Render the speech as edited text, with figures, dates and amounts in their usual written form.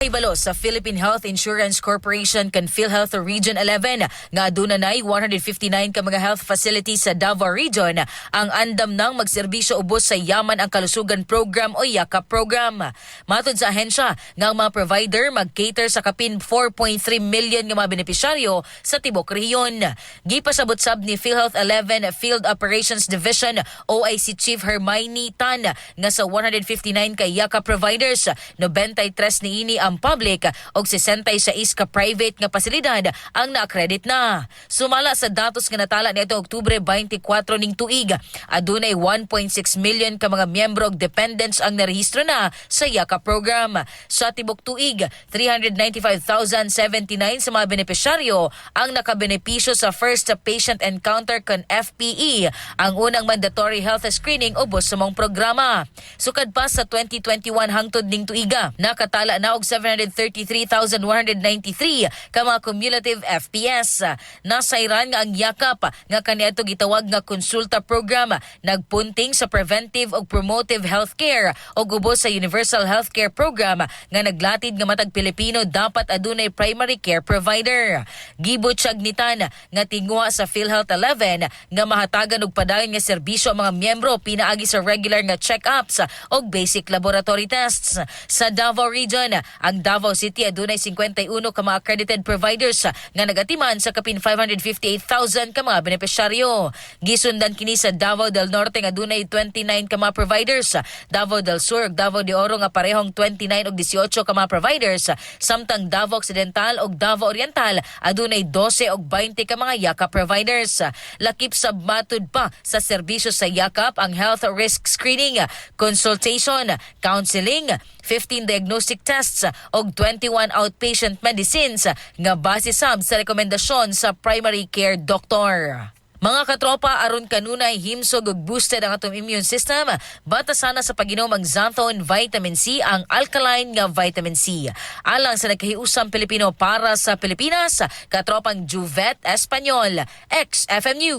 Nahibalo sa Philippine Health Insurance Corporation kan Philhealth Region 11 nga aduna nay 159 ka mga health facilities sa Davao Region ang andam ng magserbisyo ubos sa Yaman ang Kalusugan Program o Yakap program. Matod sa ahensya nga ang mga provider mag-cater sa kapin 4.3 million nga mga benepisyaryo sa tibok rehiyon. Gipasabot sab ni Philhealth 11 Field Operations Division OIC Chief Hermione Tan nga sa 159 ka Yakap providers 93 niini ang public og 66 ka private nga pasilidad ang na-accredit na. Sumala sa datos nga natala niadtong Oktubre 24 ning tuig, adunay 1.6 million ka mga miyembro og dependents ang narehistro na sa Yakap program. Sa tibok tuig, 395,079 sa mga benepisyaryo ang nakabenepisyo sa First Patient Encounter con FPE, ang unang mandatory health screening ubos sa mong programa. Sukad pa sa 2021 hangtod ning tuiga, nakatala na og 733,193 ka mga cumulative FPS. Nasayran nga ang Yakap nga kaniadto gitawag nga konsulta program nagpunting sa preventive ug promotive healthcare ug ubos sa universal healthcare program nga naglatid nga matag Pilipino dapat adunay primary care provider. Gibot siya agnitan nga tingwa sa Philhealth 11 nga mahatagan og padayon nga serbisyo ang mga miyembro pinaagi sa regular nga check-ups ug basic laboratory tests. Sa Davao Region, ang Davao City adunay 51 ka mga accredited providers nga nagatiman sa kapin 558,000 ka mga benepisyaryo. Gisundan kini sa Davao del Norte nga adunay 29 ka mga providers, Davao del Sur ug Davao de Oro nga parehong 29 ug 18 ka mga providers, samtang Davao Occidental ug Davao Oriental adunay 12 ug 20 ka mga Yakap providers. Lakip sab matud pa sa serbisyo sa Yakap ang health risk screening, consultation, counseling, 15 diagnostic tests og 21 outpatient medicines nga base sab sa rekomendasyon sa primary care doctor. Mga katropa, aron kanunay himsog ug boosted ang atong immune system, batasana sa pag-inom ang Xanthone Vitamin C, ang alkaline nga vitamin C. Alang sa nagkahiusang Pilipino para sa Pilipinas, katropang Juvet Espanyol, ex-FM News.